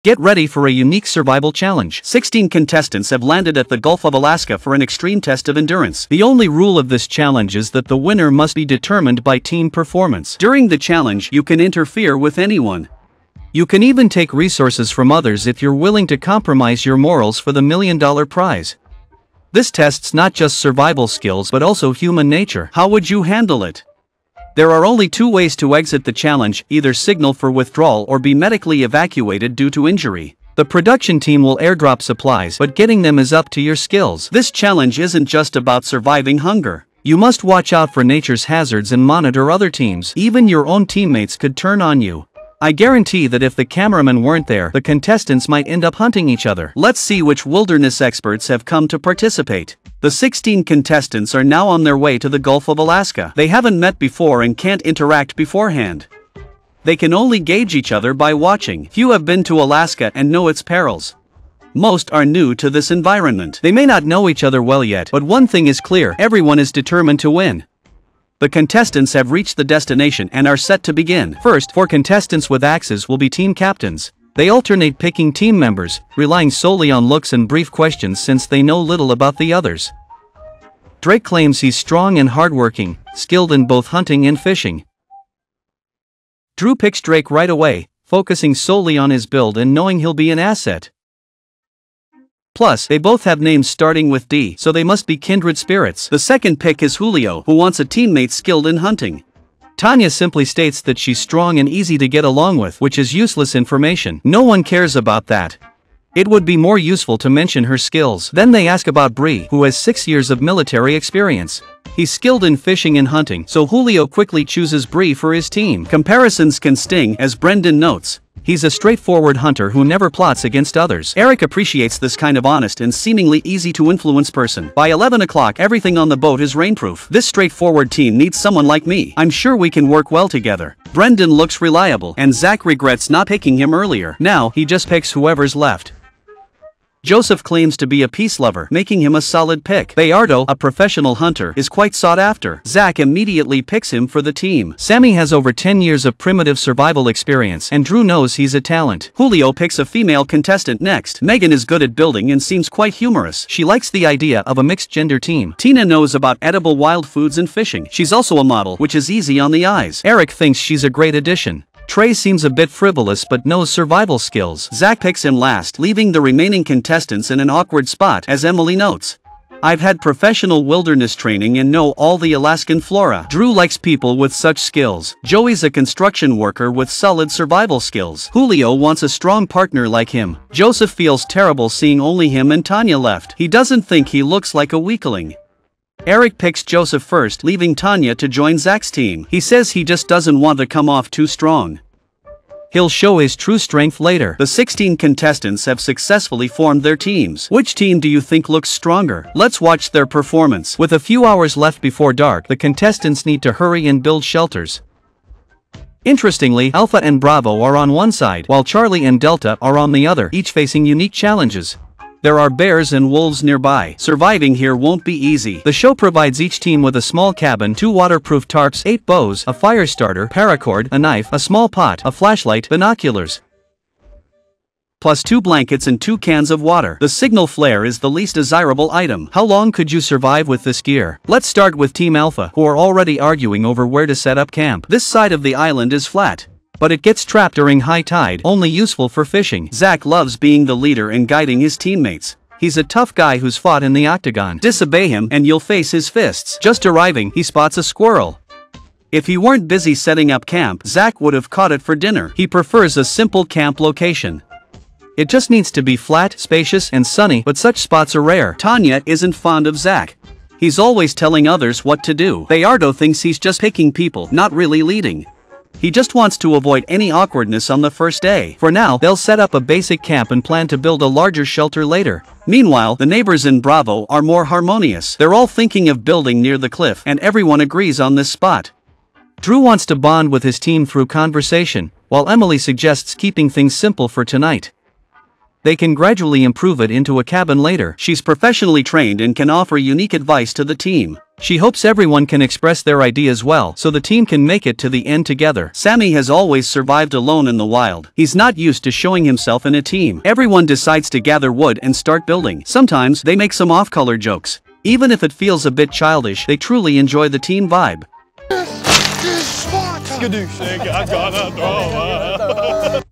Get ready for a unique survival challenge. 16 contestants have landed at the Gulf of Alaska for an extreme test of endurance. The only rule of this challenge is that the winner must be determined by team performance. During the challenge, you can interfere with anyone. You can even take resources from others if you're willing to compromise your morals for the $1 million prize. This tests not just survival skills but also human nature. How would you handle it? There are only two ways to exit the challenge: either signal for withdrawal or be medically evacuated due to injury. The production team will airdrop supplies, but getting them is up to your skills. This challenge isn't just about surviving hunger. You must watch out for nature's hazards and monitor other teams. Even your own teammates could turn on you. I guarantee that if the cameramen weren't there, the contestants might end up hunting each other. Let's see which wilderness experts have come to participate. The 16 contestants are now on their way to the Gulf of Alaska. They haven't met before and can't interact beforehand. They can only gauge each other by watching. Few have been to Alaska and know its perils. Most are new to this environment. They may not know each other well yet, but one thing is clear: everyone is determined to win. The contestants have reached the destination and are set to begin. First, 4 contestants with axes will be team captains. They alternate picking team members, relying solely on looks and brief questions since they know little about the others. Drake claims he's strong and hardworking, skilled in both hunting and fishing. Drew picks Drake right away, focusing solely on his build and knowing he'll be an asset. Plus, they both have names starting with D, so they must be kindred spirits. The second pick is Julio, who wants a teammate skilled in hunting. Tanya simply states that she's strong and easy to get along with, which is useless information. No one cares about that. It would be more useful to mention her skills. Then they ask about Bree, who has 6 years of military experience. He's skilled in fishing and hunting, so Julio quickly chooses Bree for his team. Comparisons can sting, as Brendan notes. He's a straightforward hunter who never plots against others. Eric appreciates this kind of honest and seemingly easy-to-influence person. By 11 o'clock, everything on the boat is rainproof. This straightforward team needs someone like me. I'm sure we can work well together. Brendan looks reliable, and Zach regrets not picking him earlier. Now, he just picks whoever's left. Joseph claims to be a peace lover, making him a solid pick. Bayardo, a professional hunter, is quite sought after. Zach immediately picks him for the team. Sammy has over 10 years of primitive survival experience, and Drew knows he's a talent. Julio picks a female contestant next. Megan is good at building and seems quite humorous. She likes the idea of a mixed-gender team. Tina knows about edible wild foods and fishing. She's also a model, which is easy on the eyes. Eric thinks she's a great addition. Trey seems a bit frivolous but knows survival skills. Zach picks him last, leaving the remaining contestants in an awkward spot, as Emily notes. I've had professional wilderness training and know all the Alaskan flora. Drew likes people with such skills. Joey's a construction worker with solid survival skills. Julio wants a strong partner like him. Joseph feels terrible seeing only him and Tanya left. He doesn't think he looks like a weakling. Eric picks Joseph first, leaving Tanya to join Zach's team. He says he just doesn't want to come off too strong. He'll show his true strength later. The 16 contestants have successfully formed their teams. Which team do you think looks stronger? Let's watch their performance. With a few hours left before dark, the contestants need to hurry and build shelters. Interestingly, Alpha and Bravo are on one side, while Charlie and Delta are on the other, each facing unique challenges. There are bears and wolves nearby. Surviving here won't be easy. The show provides each team with a small cabin, 2 waterproof tarps, 8 bows, a fire starter, paracord, a knife, a small pot, a flashlight, binoculars, plus 2 blankets and 2 cans of water. The signal flare is the least desirable item. How long could you survive with this gear? Let's start with Team Alpha, who are already arguing over where to set up camp. This side of the island is flat, but it gets trapped during high tide, only useful for fishing. Zach loves being the leader and guiding his teammates. He's a tough guy who's fought in the octagon. Disobey him and you'll face his fists. Just arriving, he spots a squirrel. If he weren't busy setting up camp, Zach would have caught it for dinner. He prefers a simple camp location. It just needs to be flat, spacious, and sunny, but such spots are rare. Tanya isn't fond of Zach. He's always telling others what to do. Bayardo thinks he's just picking people, not really leading. He just wants to avoid any awkwardness on the first day. For now, they'll set up a basic camp and plan to build a larger shelter later. Meanwhile, the neighbors in Bravo are more harmonious. They're all thinking of building near the cliff, and everyone agrees on this spot. Drew wants to bond with his team through conversation, while Emily suggests keeping things simple for tonight. They can gradually improve it into a cabin later. She's professionally trained and can offer unique advice to the team. She hopes everyone can express their ideas well so the team can make it to the end together. Sammy has always survived alone in the wild. He's not used to showing himself in a team. Everyone decides to gather wood and start building. Sometimes they make some off-color jokes. Even if it feels a bit childish, they truly enjoy the team vibe.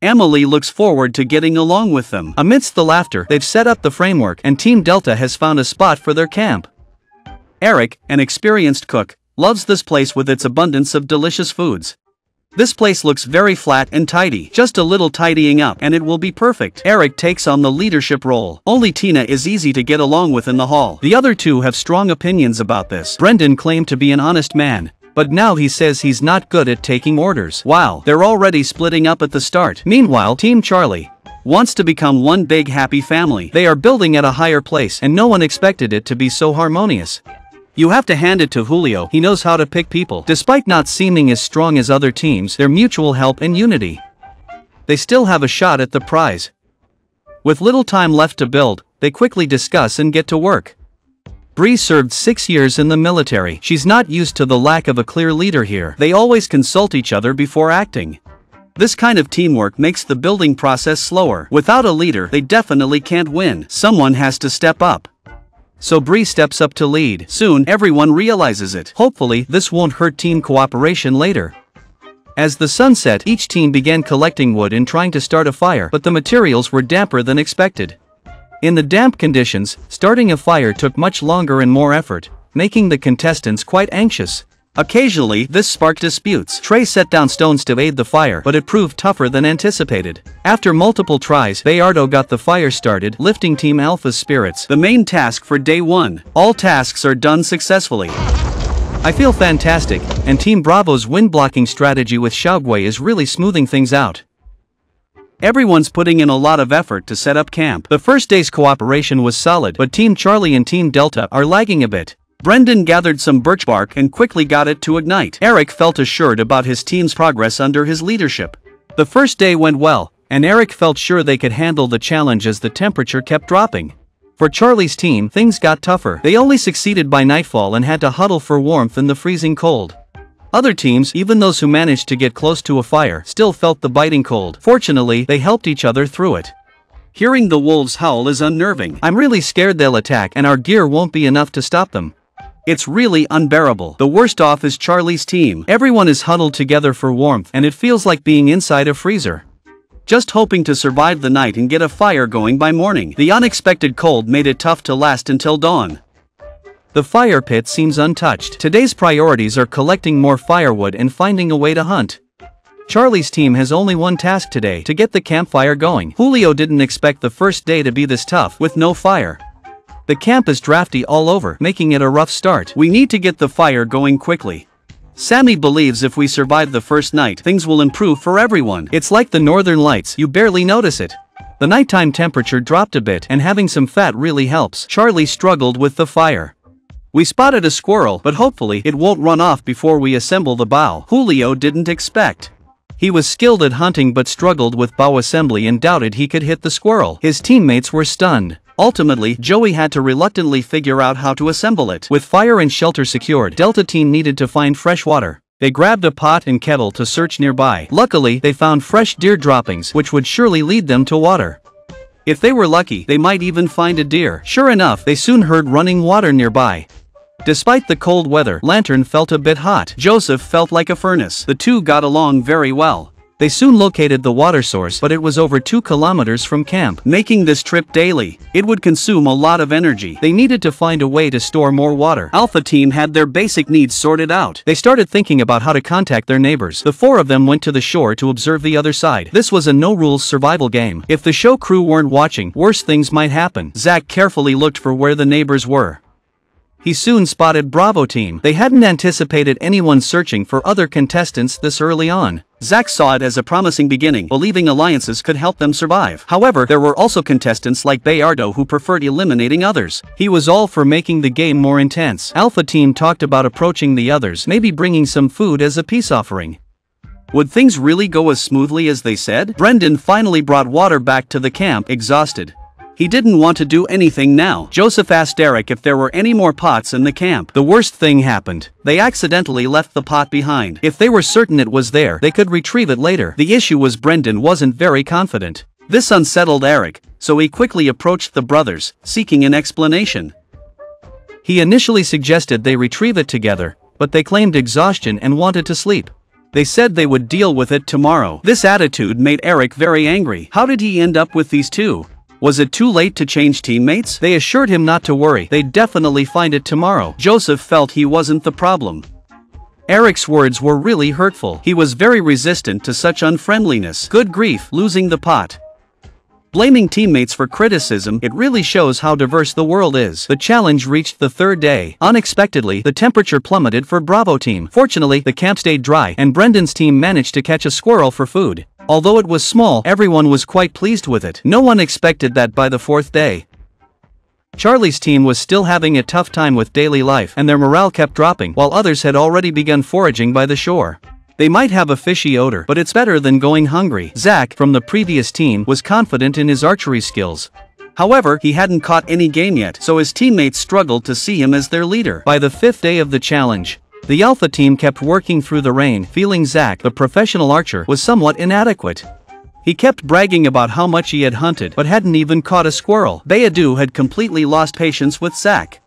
Emily looks forward to getting along with them. Amidst the laughter, they've set up the framework and Team Delta has found a spot for their camp. Eric, an experienced cook, loves this place with its abundance of delicious foods. This place looks very flat and tidy. Just a little tidying up and it will be perfect. Eric takes on the leadership role. Only Tina is easy to get along with in the hall. The other two have strong opinions about this. Brendan claimed to be an honest man, but now he says he's not good at taking orders. Wow, they're already splitting up at the start. Meanwhile, Team Charlie wants to become one big happy family. They are building at a higher place and no one expected it to be so harmonious. You have to hand it to Julio, he knows how to pick people. Despite not seeming as strong as other teams, their mutual help and unity, they still have a shot at the prize. With little time left to build, they quickly discuss and get to work. Bree served 6 years in the military. She's not used to the lack of a clear leader here. They always consult each other before acting. This kind of teamwork makes the building process slower. Without a leader, they definitely can't win. Someone has to step up. So Bree steps up to lead. Soon, everyone realizes it. Hopefully, this won't hurt team cooperation later. As the sun set, each team began collecting wood and trying to start a fire, but the materials were damper than expected. In the damp conditions, starting a fire took much longer and more effort, making the contestants quite anxious. Occasionally, this sparked disputes. Trey set down stones to aid the fire, but it proved tougher than anticipated. After multiple tries, Bayardo got the fire started, lifting Team Alpha's spirits. The main task for day 1. All tasks are done successfully. I feel fantastic, and Team Bravo's wind-blocking strategy with Xiaogui is really smoothing things out. Everyone's putting in a lot of effort to set up camp. The first day's cooperation was solid, but Team Charlie and Team Delta are lagging a bit. Brendan gathered some birch bark and quickly got it to ignite. Eric felt assured about his team's progress under his leadership. The first day went well, and Eric felt sure they could handle the challenge as the temperature kept dropping. For Charlie's team, things got tougher. They only succeeded by nightfall and had to huddle for warmth in the freezing cold. Other teams, even those who managed to get close to a fire, still felt the biting cold. Fortunately, they helped each other through it. Hearing the wolves howl is unnerving. I'm really scared they'll attack and our gear won't be enough to stop them. It's really unbearable. The worst off is Charlie's team. Everyone is huddled together for warmth and it feels like being inside a freezer. Just hoping to survive the night and get a fire going by morning. The unexpected cold made it tough to last until dawn. The fire pit seems untouched. Today's priorities are collecting more firewood and finding a way to hunt. Charlie's team has only one task today: to get the campfire going. Julio didn't expect the first day to be this tough, with no fire. The camp is drafty all over, making it a rough start. We need to get the fire going quickly. Sammy believes if we survive the first night, things will improve for everyone. It's like the northern lights, you barely notice it. The nighttime temperature dropped a bit and having some fat really helps. Charlie struggled with the fire. We spotted a squirrel, but hopefully it won't run off before we assemble the bow. Julio didn't expect. He was skilled at hunting but struggled with bow assembly and doubted he could hit the squirrel. His teammates were stunned. Ultimately, Joey had to reluctantly figure out how to assemble it. With fire and shelter secured, Delta team needed to find fresh water. They grabbed a pot and kettle to search nearby. Luckily, they found fresh deer droppings, which would surely lead them to water. If they were lucky, they might even find a deer. Sure enough, they soon heard running water nearby. Despite the cold weather, Lantern felt a bit hot. Joseph felt like a furnace. The two got along very well. They soon located the water source, but it was over 2 kilometers from camp. Making this trip daily, it would consume a lot of energy. They needed to find a way to store more water. Alpha team had their basic needs sorted out. They started thinking about how to contact their neighbors. The 4 of them went to the shore to observe the other side. This was a no-rules survival game. If the show crew weren't watching, worse things might happen. Zach carefully looked for where the neighbors were. He soon spotted Bravo team. They hadn't anticipated anyone searching for other contestants this early on. Zach saw it as a promising beginning, believing alliances could help them survive. However, there were also contestants like Bayardo who preferred eliminating others. He was all for making the game more intense. Alpha team talked about approaching the others, maybe bringing some food as a peace offering. Would things really go as smoothly as they said? Brendan finally brought water back to the camp, exhausted. He didn't want to do anything now. Joseph asked Eric if there were any more pots in the camp. The worst thing happened. They accidentally left the pot behind. If they were certain it was there, they could retrieve it later. The issue was Brendan wasn't very confident. This unsettled Eric, so he quickly approached the brothers, seeking an explanation. He initially suggested they retrieve it together, but they claimed exhaustion and wanted to sleep. They said they would deal with it tomorrow. This attitude made Eric very angry. How did he end up with these two? Was it too late to change teammates? They assured him not to worry, they'd definitely find it tomorrow. Joseph felt he wasn't the problem. Eric's words were really hurtful. He was very resistant to such unfriendliness. Good grief, losing the pot. Blaming teammates for criticism, it really shows how diverse the world is. The challenge reached the third day. Unexpectedly, the temperature plummeted for Bravo team. Fortunately, the camp stayed dry, and Brendan's team managed to catch a squirrel for food. Although it was small, everyone was quite pleased with it. No one expected that by the fourth day. Charlie's team was still having a tough time with daily life, and their morale kept dropping, while others had already begun foraging by the shore. They might have a fishy odor, but it's better than going hungry. Zach, from the previous team, was confident in his archery skills. However, he hadn't caught any game yet, so his teammates struggled to see him as their leader. By the fifth day of the challenge, the Alpha team kept working through the rain, feeling Zach, the professional archer, was somewhat inadequate. He kept bragging about how much he had hunted, but hadn't even caught a squirrel. Beidou had completely lost patience with Zach.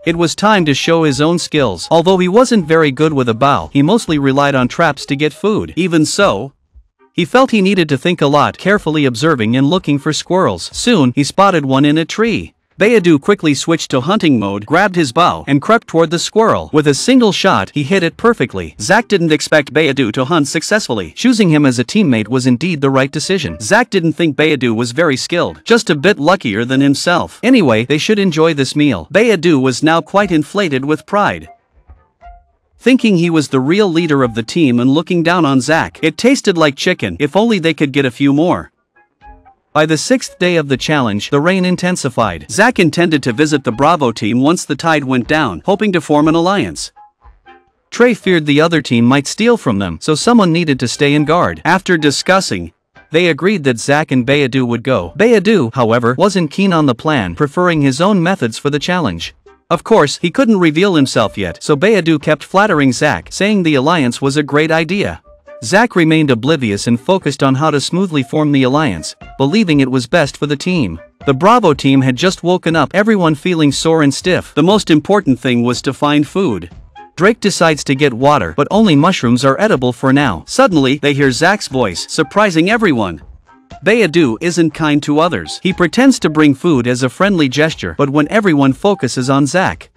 It was time to show his own skills. Although he wasn't very good with a bow, he mostly relied on traps to get food. Even so, he felt he needed to think a lot, carefully observing and looking for squirrels. Soon, he spotted one in a tree. Beidou quickly switched to hunting mode, grabbed his bow, and crept toward the squirrel. With a single shot, he hit it perfectly. Zach didn't expect Beidou to hunt successfully. Choosing him as a teammate was indeed the right decision. Zach didn't think Beidou was very skilled, just a bit luckier than himself. Anyway, they should enjoy this meal. Beidou was now quite inflated with pride. Thinking he was the real leader of the team and looking down on Zach, it tasted like chicken. If only they could get a few more. By the sixth day of the challenge, the rain intensified. Zach intended to visit the Bravo team once the tide went down, hoping to form an alliance. Trey feared the other team might steal from them, so someone needed to stay in guard. After discussing, they agreed that Zach and Beidou would go. Beidou, however, wasn't keen on the plan, preferring his own methods for the challenge. Of course, he couldn't reveal himself yet, so Beidou kept flattering Zach, saying the alliance was a great idea. Zach remained oblivious and focused on how to smoothly form the alliance, believing it was best for the team. The Bravo team had just woken up, everyone feeling sore and stiff. The most important thing was to find food. Drake decides to get water, but only mushrooms are edible for now. Suddenly, they hear Zach's voice, surprising everyone. Beidou isn't kind to others. He pretends to bring food as a friendly gesture, but when everyone focuses on Zach,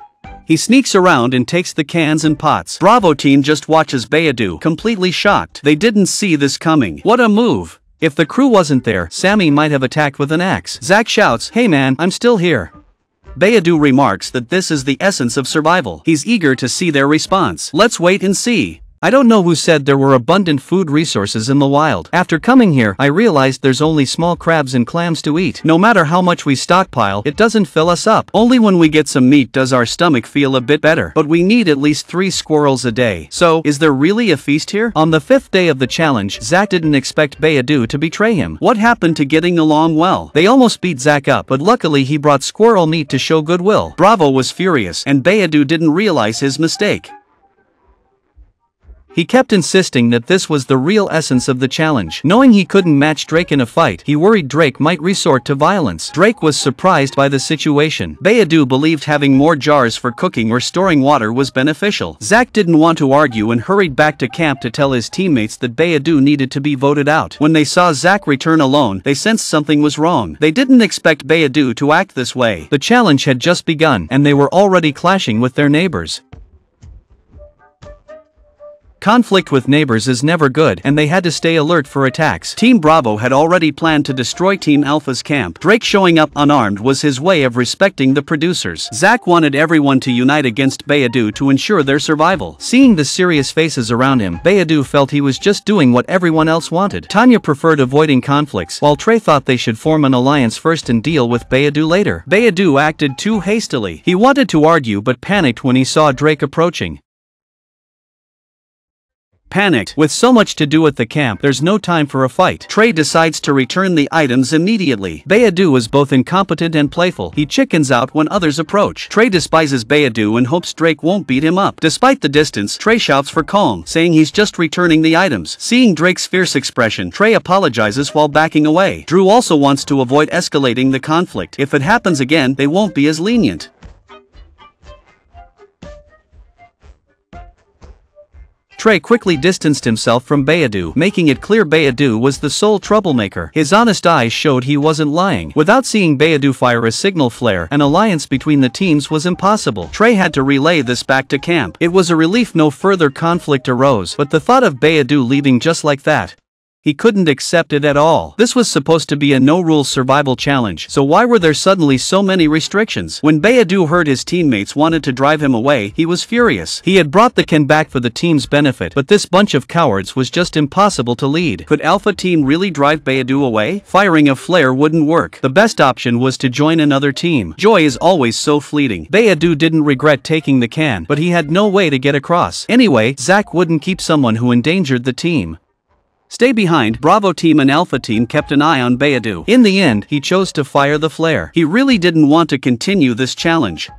he sneaks around and takes the cans and pots. Bravo team just watches Beidou, completely shocked. They didn't see this coming. What a move! If the crew wasn't there, Sammy might have attacked with an axe. Zach shouts, "Hey man, I'm still here." Beidou remarks that this is the essence of survival. He's eager to see their response. Let's wait and see. I don't know who said there were abundant food resources in the wild. After coming here, I realized there's only small crabs and clams to eat. No matter how much we stockpile, it doesn't fill us up. Only when we get some meat does our stomach feel a bit better. But we need at least 3 squirrels a day. So, is there really a feast here? On the 5th day of the challenge, Zach didn't expect Beidou to betray him. What happened to getting along well? They almost beat Zach up, but luckily he brought squirrel meat to show goodwill. Bravo was furious, and Beidou didn't realize his mistake. He kept insisting that this was the real essence of the challenge. Knowing he couldn't match Drake in a fight, he worried Drake might resort to violence. Drake was surprised by the situation. Beidou believed having more jars for cooking or storing water was beneficial. Zach didn't want to argue and hurried back to camp to tell his teammates that Beidou needed to be voted out. When they saw Zach return alone, they sensed something was wrong. They didn't expect Beidou to act this way. The challenge had just begun, and they were already clashing with their neighbors. Conflict with neighbors is never good, and they had to stay alert for attacks. Team Bravo had already planned to destroy Team Alpha's camp. Drake showing up unarmed was his way of respecting the producers. Zach wanted everyone to unite against Beidou to ensure their survival. Seeing the serious faces around him, Beidou felt he was just doing what everyone else wanted. Tanya preferred avoiding conflicts, while Trey thought they should form an alliance first and deal with Beidou later. Beidou acted too hastily. He wanted to argue but panicked when he saw Drake approaching. Panicked, with so much to do at the camp, there's no time for a fight. Trey decides to return the items immediately. Beidou is both incompetent and playful. He chickens out when others approach. Trey despises Beidou and hopes Drake won't beat him up. Despite the distance, Trey shouts for calm, saying he's just returning the items. Seeing Drake's fierce expression, Trey apologizes while backing away. Drew also wants to avoid escalating the conflict. If it happens again, they won't be as lenient. Trey quickly distanced himself from Beidou, making it clear Beidou was the sole troublemaker. His honest eyes showed he wasn't lying. Without seeing Beidou fire a signal flare, an alliance between the teams was impossible. Trey had to relay this back to camp. It was a relief no further conflict arose, but the thought of Beidou leaving just like that, he couldn't accept it at all. This was supposed to be a no-rules survival challenge, so why were there suddenly so many restrictions? When Beidou heard his teammates wanted to drive him away, he was furious. He had brought the can back for the team's benefit, but this bunch of cowards was just impossible to lead. Could Alpha Team really drive Beidou away? Firing a flare wouldn't work. The best option was to join another team. Joy is always so fleeting. Beidou didn't regret taking the can, but he had no way to get across. Anyway, Zack wouldn't keep someone who endangered the team. Stay behind. Bravo Team and Alpha Team kept an eye on Beidou. In the end, he chose to fire the flare. He really didn't want to continue this challenge.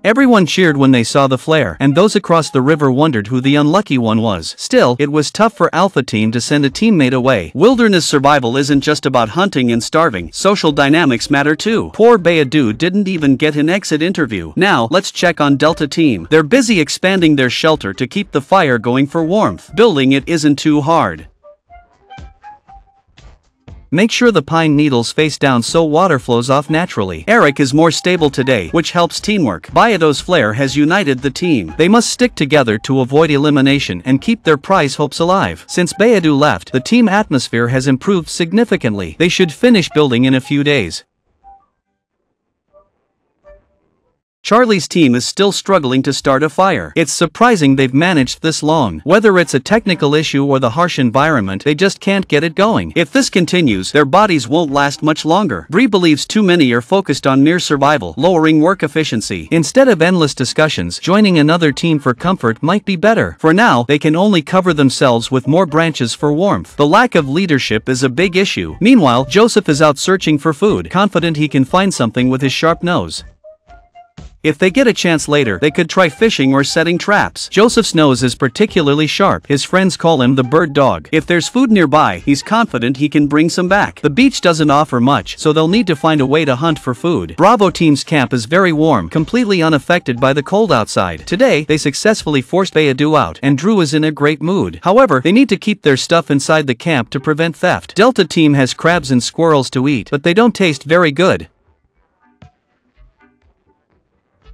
Everyone cheered when they saw the flare, and those across the river wondered who the unlucky one was. Still, it was tough for Alpha Team to send a teammate away. Wilderness survival isn't just about hunting and starving. Social dynamics matter too. Poor Beidou didn't even get an exit interview. Now, let's check on Delta Team. They're busy expanding their shelter to keep the fire going for warmth. Building it isn't too hard. Make sure the pine needles face down so water flows off naturally. Eric is more stable today, which helps teamwork. Beidou's flare has united the team. They must stick together to avoid elimination and keep their prize hopes alive. Since Beidou left, the team atmosphere has improved significantly. They should finish building in a few days. Charlie's team is still struggling to start a fire. It's surprising they've managed this long. Whether it's a technical issue or the harsh environment, they just can't get it going. If this continues, their bodies won't last much longer. Bree believes too many are focused on mere survival, lowering work efficiency. Instead of endless discussions, joining another team for comfort might be better. For now, they can only cover themselves with more branches for warmth. The lack of leadership is a big issue. Meanwhile, Joseph is out searching for food, confident he can find something with his sharp nose. If they get a chance later, they could try fishing or setting traps. Joseph's nose is particularly sharp. His friends call him the bird dog. If there's food nearby, he's confident he can bring some back. The beach doesn't offer much, so they'll need to find a way to hunt for food. Bravo Team's camp is very warm, completely unaffected by the cold outside. Today, they successfully forced Beidou out, and Drew is in a great mood. However, they need to keep their stuff inside the camp to prevent theft. Delta Team has crabs and squirrels to eat, but they don't taste very good.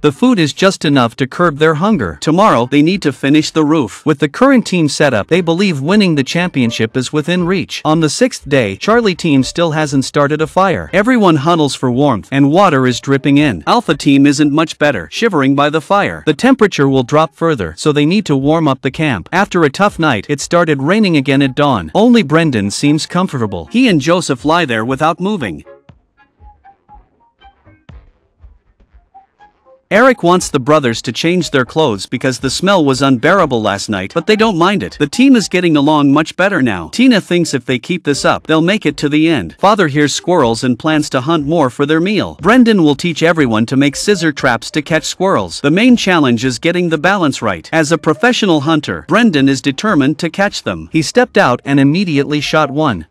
The food is just enough to curb their hunger. Tomorrow, they need to finish the roof. With the current team setup, they believe winning the championship is within reach. On the 6th day, Charlie Team still hasn't started a fire. Everyone huddles for warmth, and water is dripping in. Alpha Team isn't much better, shivering by the fire. The temperature will drop further, so they need to warm up the camp. After a tough night, it started raining again at dawn. Only Brendan seems comfortable. He and Joseph lie there without moving. Eric wants the brothers to change their clothes because the smell was unbearable last night, but they don't mind it. The team is getting along much better now. Tina thinks if they keep this up, they'll make it to the end. Father hears squirrels and plans to hunt more for their meal. Brendan will teach everyone to make scissor traps to catch squirrels. The main challenge is getting the balance right. As a professional hunter, Brendan is determined to catch them. He stepped out and immediately shot one.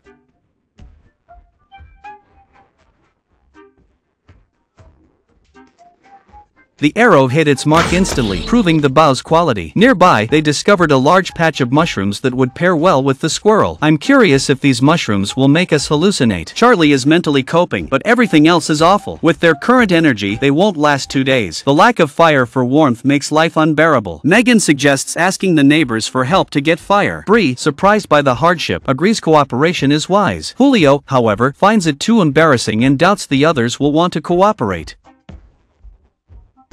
The arrow hit its mark instantly, proving the bow's quality. Nearby, they discovered a large patch of mushrooms that would pair well with the squirrel. I'm curious if these mushrooms will make us hallucinate. Charlie is mentally coping, but everything else is awful. With their current energy, they won't last 2 days. The lack of fire for warmth makes life unbearable. Megan suggests asking the neighbors for help to get fire. Bree, surprised by the hardship, agrees cooperation is wise. Julio, however, finds it too embarrassing and doubts the others will want to cooperate.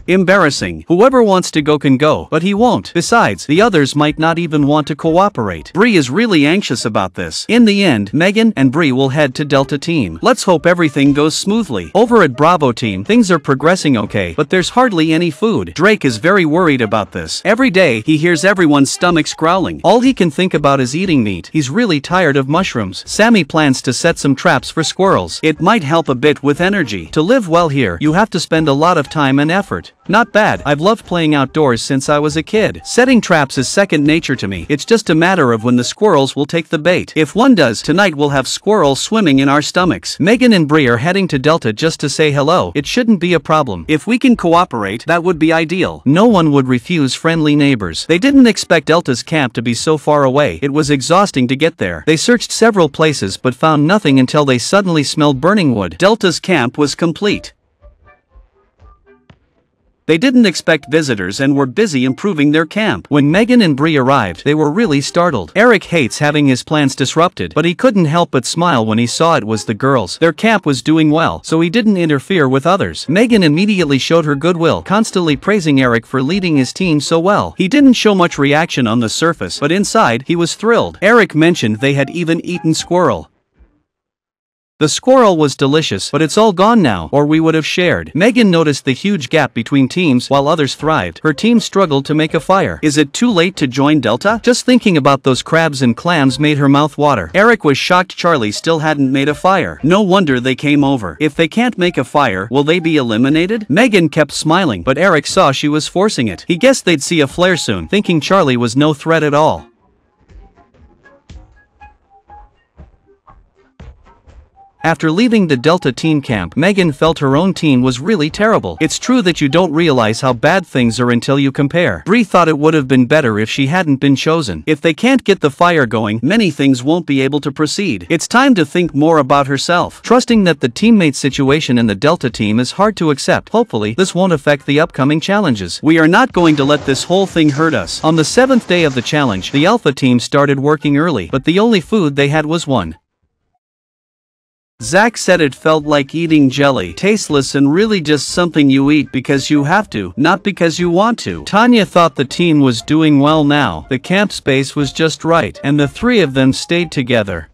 Embarrassing. Whoever wants to go can go, but he won't. Besides, the others might not even want to cooperate. Bree is really anxious about this. In the end, Megan and Bree will head to Delta Team. Let's hope everything goes smoothly. Over at Bravo Team, things are progressing okay, but there's hardly any food. Drake is very worried about this. Every day, he hears everyone's stomachs growling. All he can think about is eating meat. He's really tired of mushrooms. Sammy plans to set some traps for squirrels. It might help a bit with energy. To live well here, you have to spend a lot of time and effort. Not bad. I've loved playing outdoors since I was a kid. Setting traps is second nature to me. It's just a matter of when the squirrels will take the bait. If one does, tonight we'll have squirrels swimming in our stomachs. Megan and Bree are heading to Delta just to say hello. It shouldn't be a problem. If we can cooperate, that would be ideal. No one would refuse friendly neighbors. They didn't expect Delta's camp to be so far away. It was exhausting to get there. They searched several places but found nothing until they suddenly smelled burning wood. Delta's camp was complete. They didn't expect visitors and were busy improving their camp. When Megan and Bree arrived, they were really startled. Eric hates having his plans disrupted, but he couldn't help but smile when he saw it was the girls. Their camp was doing well, so he didn't interfere with others. Megan immediately showed her goodwill, constantly praising Eric for leading his team so well. He didn't show much reaction on the surface, but inside, he was thrilled. Eric mentioned they had even eaten squirrel. The squirrel was delicious, but it's all gone now, or we would have shared. Megan noticed the huge gap between teams while others thrived. Her team struggled to make a fire. Is it too late to join Delta? Just thinking about those crabs and clams made her mouth water. Eric was shocked Charlie still hadn't made a fire. No wonder they came over. If they can't make a fire, will they be eliminated? Megan kept smiling, but Eric saw she was forcing it. He guessed they'd see a flare soon, thinking Charlie was no threat at all. After leaving the Delta Team camp, Megan felt her own team was really terrible. It's true that you don't realize how bad things are until you compare. Bree thought it would have been better if she hadn't been chosen. If they can't get the fire going, many things won't be able to proceed. It's time to think more about herself. Trusting that the teammate situation in the Delta Team is hard to accept. Hopefully, this won't affect the upcoming challenges. We are not going to let this whole thing hurt us. On the 7th day of the challenge, the Alpha Team started working early, but the only food they had was one. Zach said it felt like eating jelly, tasteless and really just something you eat because you have to, not because you want to. Tanya thought the team was doing well now, the camp space was just right, and the three of them stayed together.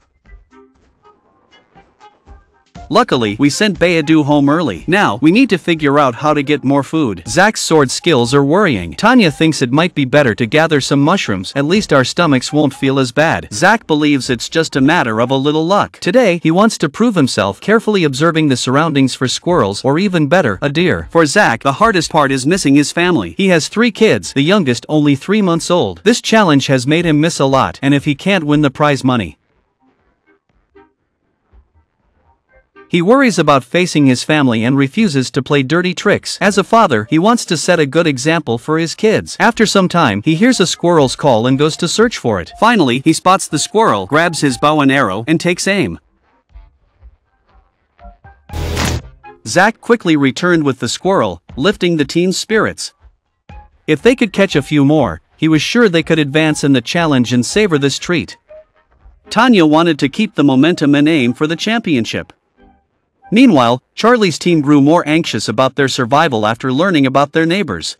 Luckily, we sent Bayadu home early. Now, we need to figure out how to get more food. Zach's sword skills are worrying. Tanya thinks it might be better to gather some mushrooms, at least our stomachs won't feel as bad. Zach believes it's just a matter of a little luck. Today, he wants to prove himself, carefully observing the surroundings for squirrels, or even better, a deer. For Zach, the hardest part is missing his family. He has 3 kids, the youngest only 3 months old. This challenge has made him miss a lot, and if he can't win the prize money, he worries about facing his family and refuses to play dirty tricks. As a father, he wants to set a good example for his kids. After some time, he hears a squirrel's call and goes to search for it. Finally, he spots the squirrel, grabs his bow and arrow, and takes aim. Zach quickly returned with the squirrel, lifting the team's spirits. If they could catch a few more, he was sure they could advance in the challenge and savor this treat. Tanya wanted to keep the momentum and aim for the championship. Meanwhile, Charlie's team grew more anxious about their survival after learning about their neighbors.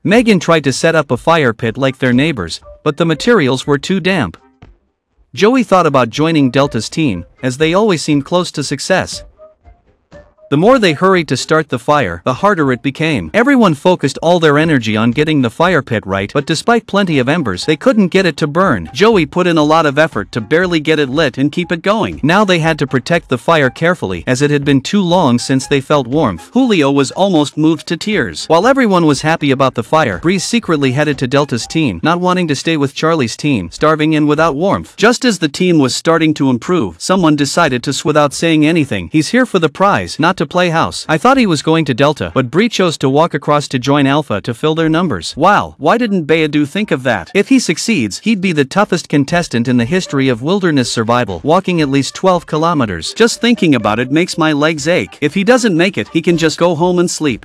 Megan tried to set up a fire pit like their neighbors, but the materials were too damp. Joey thought about joining Delta's team, as they always seemed close to success. The more they hurried to start the fire, the harder it became. Everyone focused all their energy on getting the fire pit right, but despite plenty of embers, they couldn't get it to burn. Joey put in a lot of effort to barely get it lit and keep it going. Now they had to protect the fire carefully, as it had been too long since they felt warmth. Julio was almost moved to tears. While everyone was happy about the fire, Bree secretly headed to Delta's team, not wanting to stay with Charlie's team, starving and without warmth. Just as the team was starting to improve, someone decided to without saying anything. He's here for the prize, not to play house. I thought he was going to Delta, but Bree chose to walk across to join Alpha to fill their numbers. Wow, why didn't Bayadu think of that? If he succeeds, he'd be the toughest contestant in the history of wilderness survival, walking at least 12 kilometers. Just thinking about it makes my legs ache. If he doesn't make it, he can just go home and sleep.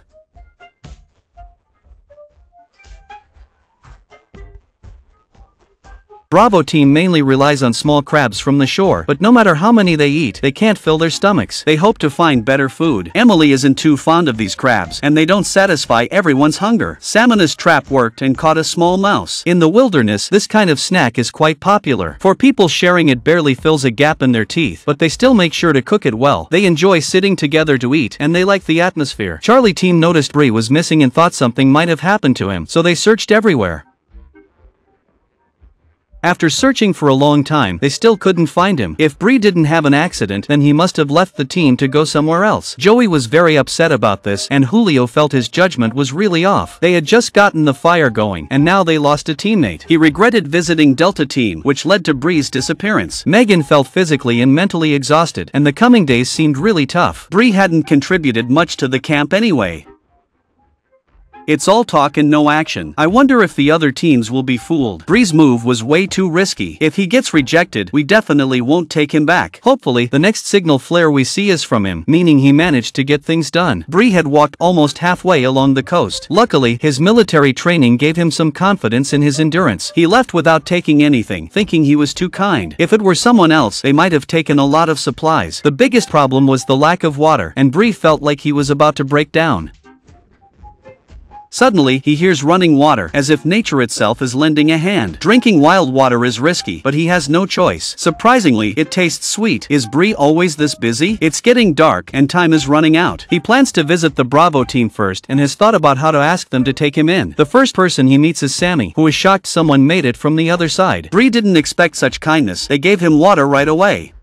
Bravo team mainly relies on small crabs from the shore, but no matter how many they eat, they can't fill their stomachs. They hope to find better food. Emily isn't too fond of these crabs, and they don't satisfy everyone's hunger. Salmon's trap worked and caught a small mouse. In the wilderness, this kind of snack is quite popular. For people, sharing it barely fills a gap in their teeth, but they still make sure to cook it well. They enjoy sitting together to eat, and they like the atmosphere. Charlie team noticed Bree was missing and thought something might have happened to him, so they searched everywhere. After searching for a long time, they still couldn't find him. If Bree didn't have an accident, then he must have left the team to go somewhere else. Joey was very upset about this, and Julio felt his judgment was really off. They had just gotten the fire going, and now they lost a teammate. He regretted visiting Delta team, which led to Bree's disappearance. Megan felt physically and mentally exhausted, and the coming days seemed really tough. Bree hadn't contributed much to the camp anyway. It's all talk and no action. I wonder if the other teams will be fooled. Bree's move was way too risky. If he gets rejected, we definitely won't take him back. Hopefully, the next signal flare we see is from him, meaning he managed to get things done. Bree had walked almost halfway along the coast. Luckily, his military training gave him some confidence in his endurance. He left without taking anything, thinking he was too kind. If it were someone else, they might have taken a lot of supplies. The biggest problem was the lack of water, and Bree felt like he was about to break down. Suddenly, he hears running water, as if nature itself is lending a hand. Drinking wild water is risky, but he has no choice. Surprisingly, it tastes sweet. Is Bree always this busy? It's getting dark, and time is running out. He plans to visit the Bravo team first, and has thought about how to ask them to take him in. The first person he meets is Sammy, who is shocked someone made it from the other side. Bree didn't expect such kindness. They gave him water right away.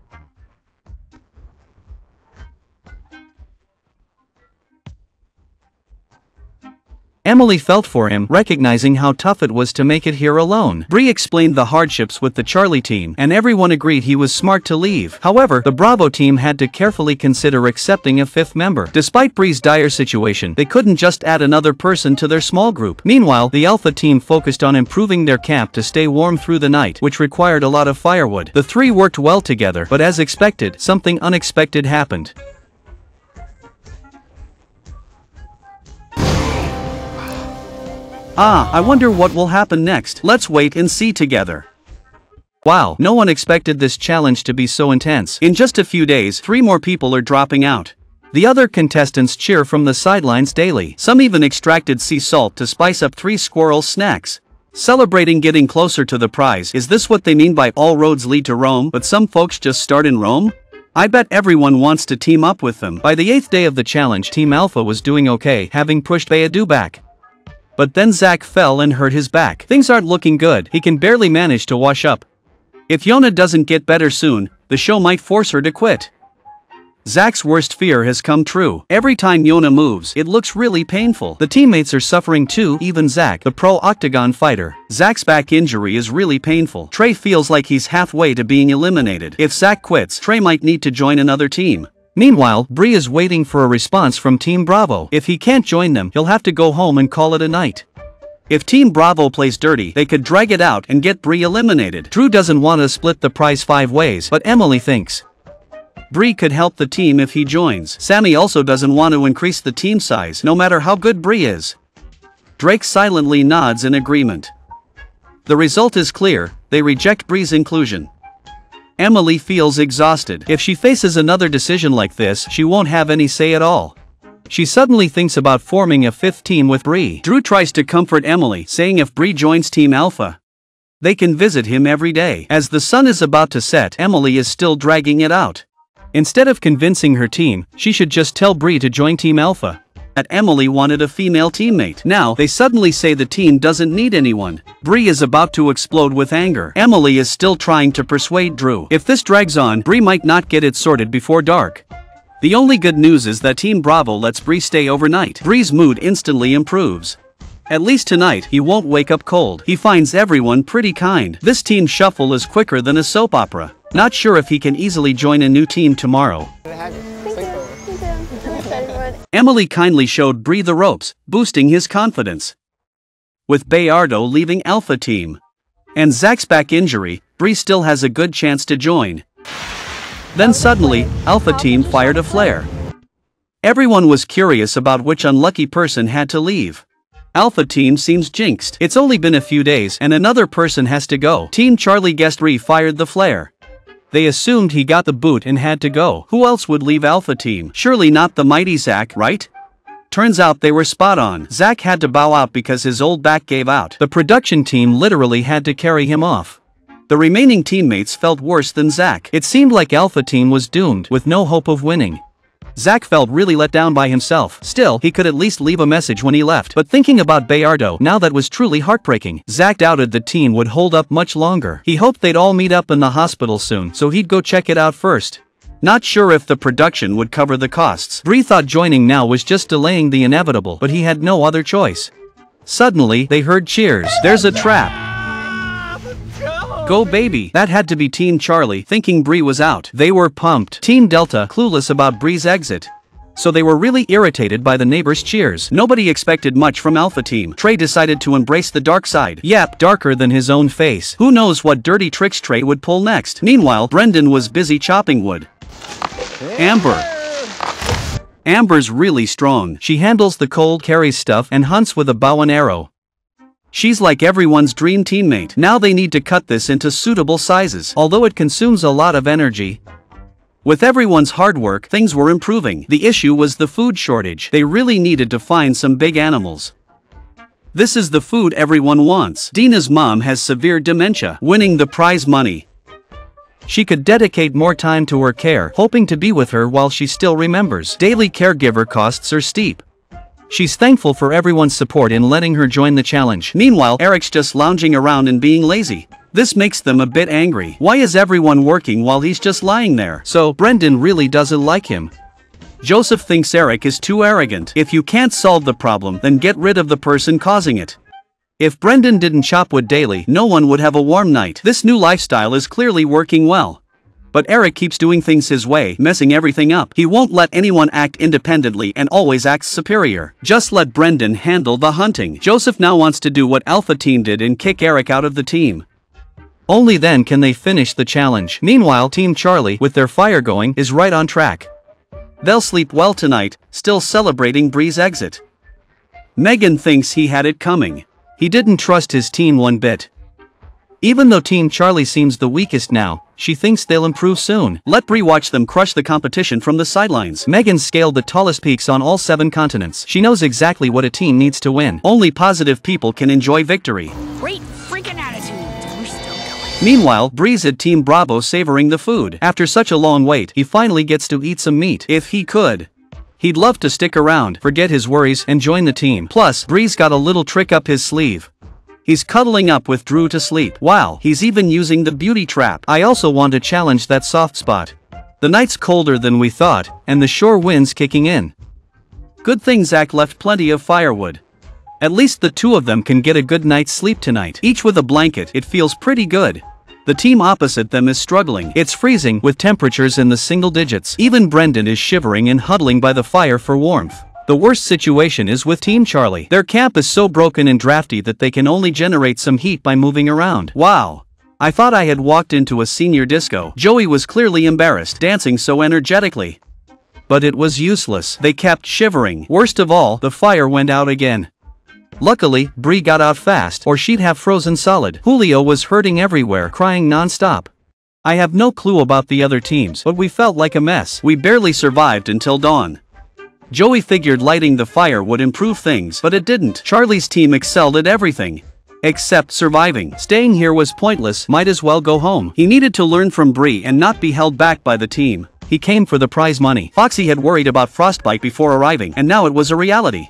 Emily felt for him, recognizing how tough it was to make it here alone. Bree explained the hardships with the Charlie team, and everyone agreed he was smart to leave. However, the Bravo team had to carefully consider accepting a fifth member. Despite Bree's dire situation, they couldn't just add another person to their small group. Meanwhile, the Alpha team focused on improving their camp to stay warm through the night, which required a lot of firewood. The three worked well together, but as expected, something unexpected happened. I wonder what will happen next. Let's wait and see together. Wow, no one expected this challenge to be so intense. In just a few days, 3 more people are dropping out. The other contestants cheer from the sidelines daily. Some even extracted sea salt to spice up 3 squirrel snacks. Celebrating getting closer to the prize. Is this what they mean by all roads lead to Rome, but some folks just start in Rome? I bet everyone wants to team up with them. By the 8th day of the challenge, Team Alpha was doing okay, having pushed Bayadu back. But then Zach fell and hurt his back. Things aren't looking good. He can barely manage to wash up. If Yona doesn't get better soon, the show might force her to quit. Zach's worst fear has come true. Every time Yona moves, it looks really painful. The teammates are suffering too, even Zach, the pro octagon fighter. Zach's back injury is really painful. Trey feels like he's halfway to being eliminated. If Zach quits, Trey might need to join another team. Meanwhile, Bree is waiting for a response from Team Bravo. If he can't join them, he'll have to go home and call it a night. If Team Bravo plays dirty, they could drag it out and get Bree eliminated. Drew doesn't want to split the prize 5 ways, but Emily thinks Bree could help the team if he joins. Sammy also doesn't want to increase the team size, no matter how good Bree is. Drake silently nods in agreement. The result is clear, they reject Bree's inclusion. Emily feels exhausted. If she faces another decision like this, she won't have any say at all. She suddenly thinks about forming a 5th team with Bree. Drew tries to comfort Emily, saying if Bree joins Team Alpha, they can visit him every day. As the sun is about to set, Emily is still dragging it out. Instead of convincing her team, she should just tell Bree to join Team Alpha. That Emily wanted a female teammate. Now, they suddenly say the team doesn't need anyone. Bree is about to explode with anger. Emily is still trying to persuade Drew. If this drags on, Bree might not get it sorted before dark. The only good news is that Team Bravo lets Bree stay overnight. Bree's mood instantly improves. At least tonight, he won't wake up cold. He finds everyone pretty kind. This team shuffle is quicker than a soap opera. Not sure if he can easily join a new team tomorrow. Emily kindly showed Bree the ropes, boosting his confidence. With Bayardo leaving Alpha team and Zach's back injury, Bree still has a good chance to join. Then suddenly, Alpha team fired a flare. Everyone was curious about which unlucky person had to leave. Alpha team seems jinxed. It's only been a few days and another person has to go. Team Charlie guessed Bree fired the flare. They assumed he got the boot and had to go. Who else would leave Alpha team? Surely not the mighty Zach, right? Turns out they were spot on. Zach had to bow out because his old back gave out. The production team literally had to carry him off. The remaining teammates felt worse than Zach. It seemed like Alpha team was doomed, with no hope of winning. Zach felt really let down by himself. Still, he could at least leave a message when he left. But thinking about Bayardo, now that was truly heartbreaking. Zach doubted the team would hold up much longer. He hoped they'd all meet up in the hospital soon, so he'd go check it out first. Not sure if the production would cover the costs. Bree thought joining now was just delaying the inevitable, but he had no other choice. Suddenly, they heard cheers. There's a trap. Go baby. That had to be Team Charlie, thinking Bree was out. They were pumped. Team Delta, clueless about Bree's exit. So they were really irritated by the neighbors' cheers. Nobody expected much from Alpha team. Trey decided to embrace the dark side. Yep, darker than his own face. Who knows what dirty tricks Trey would pull next. Meanwhile, Brendan was busy chopping wood. Amber's really strong. She handles the cold, carries stuff, and hunts with a bow and arrow. She's like everyone's dream teammate. Now they need to cut this into suitable sizes, although it consumes a lot of energy. With everyone's hard work, things were improving. The issue was the food shortage. They really needed to find some big animals. This is the food everyone wants. Dina's mom has severe dementia, winning the prize money. She could dedicate more time to her care, hoping to be with her while she still remembers. Daily caregiver costs are steep. She's thankful for everyone's support in letting her join the challenge. Meanwhile, Eric's just lounging around and being lazy. This makes them a bit angry. Why is everyone working while he's just lying there? So, Brendan really doesn't like him. Joseph thinks Eric is too arrogant. If you can't solve the problem, then get rid of the person causing it. If Brendan didn't chop wood daily, no one would have a warm night. This new lifestyle is clearly working well. But Eric keeps doing things his way, messing everything up. He won't let anyone act independently and always acts superior. Just let Brendan handle the hunting. Joseph now wants to do what Alpha Team did and kick Eric out of the team. Only then can they finish the challenge. Meanwhile, Team Charlie, with their fire going, is right on track. They'll sleep well tonight, still celebrating Bree's exit. Megan thinks he had it coming. He didn't trust his team one bit. Even though Team Charlie seems the weakest now, she thinks they'll improve soon. Let Bree watch them crush the competition from the sidelines. Megan scaled the tallest peaks on all 7 continents. She knows exactly what a team needs to win. Only positive people can enjoy victory. Great freaking attitude. We're still going. Meanwhile, Bree's at Team Bravo savoring the food. After such a long wait, he finally gets to eat some meat. If he could. He'd love to stick around, forget his worries, and join the team. Plus, Bree's got a little trick up his sleeve. He's cuddling up with Drew to sleep. Wow, he's even using the beauty trap. I also want to challenge that soft spot. The night's colder than we thought, and the shore wind's kicking in. Good thing Zach left plenty of firewood. At least the 2 of them can get a good night's sleep tonight. Each with a blanket, it feels pretty good. The team opposite them is struggling. It's freezing, with temperatures in the single digits. Even Brendan is shivering and huddling by the fire for warmth. The worst situation is with Team Charlie. Their camp is so broken and drafty that they can only generate some heat by moving around. Wow. I thought I had walked into a senior disco. Joey was clearly embarrassed, dancing so energetically. But it was useless. They kept shivering. Worst of all, the fire went out again. Luckily, Bree got out fast, or she'd have frozen solid. Julio was hurting everywhere, crying non-stop. I have no clue about the other teams, but we felt like a mess. We barely survived until dawn. Joey figured lighting the fire would improve things, but it didn't. Charlie's team excelled at everything. Except surviving. Staying here was pointless, might as well go home. He needed to learn from Bree and not be held back by the team. He came for the prize money. Foxy had worried about frostbite before arriving, and now it was a reality.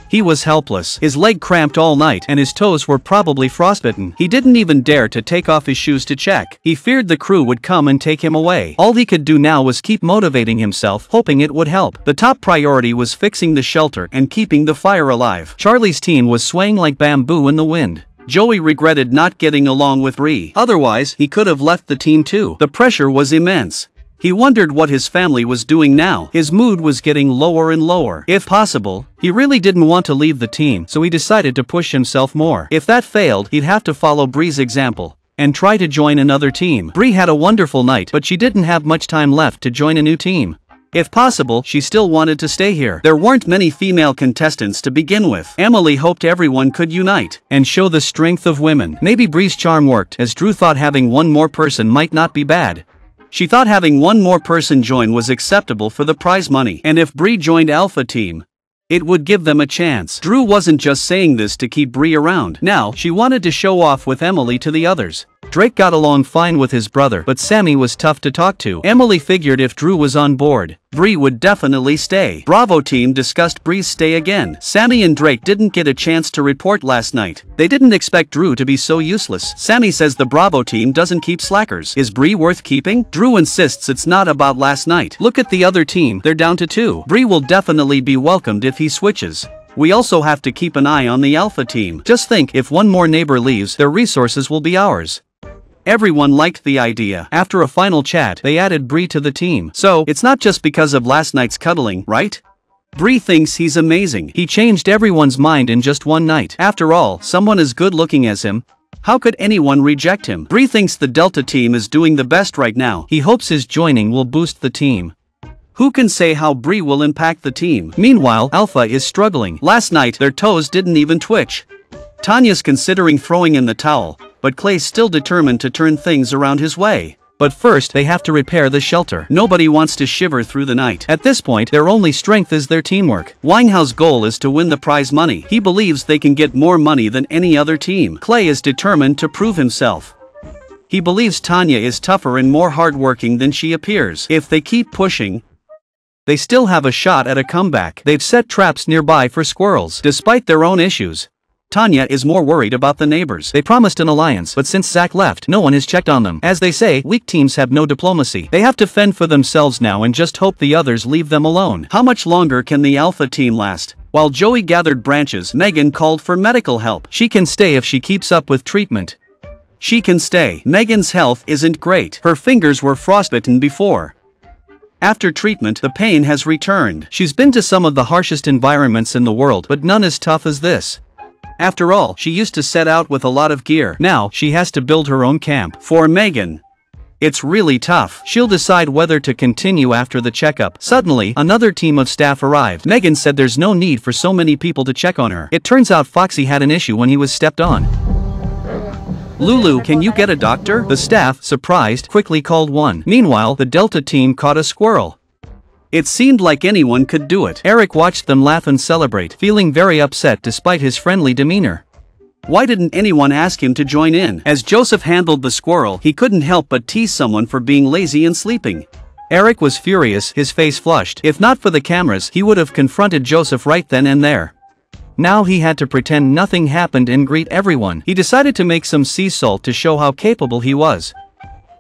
He was helpless. His leg cramped all night, and his toes were probably frostbitten. He didn't even dare to take off his shoes to check. He feared the crew would come and take him away. All he could do now was keep motivating himself, hoping it would help. The top priority was fixing the shelter and keeping the fire alive. Charlie's team was swaying like bamboo in the wind. Joey regretted not getting along with Bree. Otherwise, he could have left the team too. The pressure was immense. He wondered what his family was doing now. His mood was getting lower and lower. If possible, he really didn't want to leave the team, so he decided to push himself more. If that failed, he'd have to follow Bree's example and try to join another team. Bree had a wonderful night, but she didn't have much time left to join a new team. If possible, she still wanted to stay here. There weren't many female contestants to begin with. Emily hoped everyone could unite and show the strength of women. Maybe Bree's charm worked, as Drew thought having one more person might not be bad. She thought having one more person join was acceptable for the prize money, and if Bree joined Alpha Team, it would give them a chance. Drew wasn't just saying this to keep Bree around. Now, she wanted to show off with Emily to the others. Drake got along fine with his brother, but Sammy was tough to talk to. Emily figured if Drew was on board, Bree would definitely stay. Bravo team discussed Bree's stay again. Sammy and Drake didn't get a chance to report last night. They didn't expect Drew to be so useless. Sammy says the Bravo team doesn't keep slackers. Is Bree worth keeping? Drew insists it's not about last night. Look at the other team, they're down to 2. Bree will definitely be welcomed if he switches. We also have to keep an eye on the Alpha team. Just think, if one more neighbor leaves, their resources will be ours. Everyone liked the idea. After a final chat, they added Bree to the team. So, it's not just because of last night's cuddling, right? Bree thinks he's amazing. He changed everyone's mind in just one night. After all, someone as good looking as him. How could anyone reject him? Bree thinks the Delta team is doing the best right now. He hopes his joining will boost the team. Who can say how Bree will impact the team? Meanwhile, Alpha is struggling. Last night, their toes didn't even twitch. Tanya's considering throwing in the towel, but Clay's still determined to turn things around his way. But first, they have to repair the shelter. Nobody wants to shiver through the night. At this point, their only strength is their teamwork. Winghouse's goal is to win the prize money. He believes they can get more money than any other team. Clay is determined to prove himself. He believes Tanya is tougher and more hardworking than she appears. If they keep pushing, they still have a shot at a comeback. They've set traps nearby for squirrels. Despite their own issues, Tanya is more worried about the neighbors. They promised an alliance, but since Zach left, no one has checked on them. As they say, weak teams have no diplomacy. They have to fend for themselves now and just hope the others leave them alone. How much longer can the Alpha team last? While Joey gathered branches, Megan called for medical help. She can stay if she keeps up with treatment. She can stay. Megan's health isn't great. Her fingers were frostbitten before. After treatment, the pain has returned. She's been to some of the harshest environments in the world, but none as tough as this. After all, she used to set out with a lot of gear. Now, she has to build her own camp. For Megan, it's really tough. She'll decide whether to continue after the checkup. Suddenly, another team of staff arrived. Megan said there's no need for so many people to check on her. It turns out Foxy had an issue when he was stepped on. Lulu, can you get a doctor? The staff, surprised, quickly called one. Meanwhile, the Delta team caught a squirrel. It seemed like anyone could do it. Eric watched them laugh and celebrate, feeling very upset despite his friendly demeanor. Why didn't anyone ask him to join in? As Joseph handled the squirrel, he couldn't help but tease someone for being lazy and sleeping. Eric was furious, his face flushed. If not for the cameras, he would have confronted Joseph right then and there. Now he had to pretend nothing happened and greet everyone. He decided to make some sea salt to show how capable he was.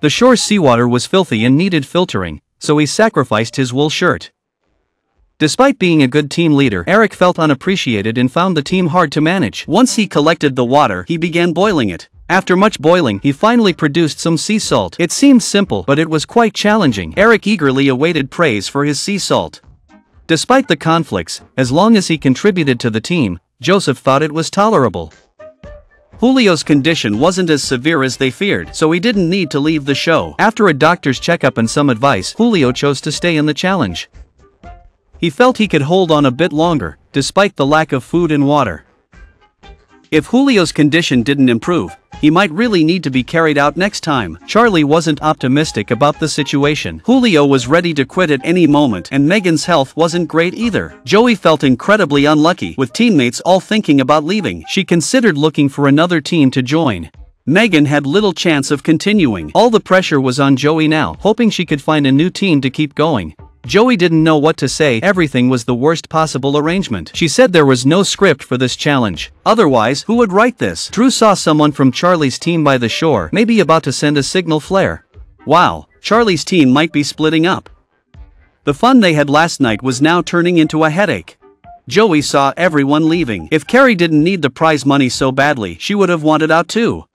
The shore seawater was filthy and needed filtering, so he sacrificed his wool shirt. Despite being a good team leader, Eric felt unappreciated and found the team hard to manage. Once he collected the water, he began boiling it. After much boiling, he finally produced some sea salt. It seemed simple, but it was quite challenging. Eric eagerly awaited praise for his sea salt. Despite the conflicts, as long as he contributed to the team, Joseph thought it was tolerable. Julio's condition wasn't as severe as they feared, so he didn't need to leave the show. After a doctor's checkup and some advice, Julio chose to stay in the challenge. He felt he could hold on a bit longer, despite the lack of food and water. If Julio's condition didn't improve, he might really need to be carried out next time. Charlie wasn't optimistic about the situation. Julio was ready to quit at any moment, and Megan's health wasn't great either. Joey felt incredibly unlucky, with teammates all thinking about leaving. She considered looking for another team to join. Megan had little chance of continuing. All the pressure was on Joey now, hoping she could find a new team to keep going. Joey didn't know what to say. Everything was the worst possible arrangement. She said there was no script for this challenge. Otherwise, who would write this? Drew saw someone from Charlie's team by the shore, maybe about to send a signal flare. Wow, Charlie's team might be splitting up. The fun they had last night was now turning into a headache. Joey saw everyone leaving. If Carrie didn't need the prize money so badly, she would have wanted out too.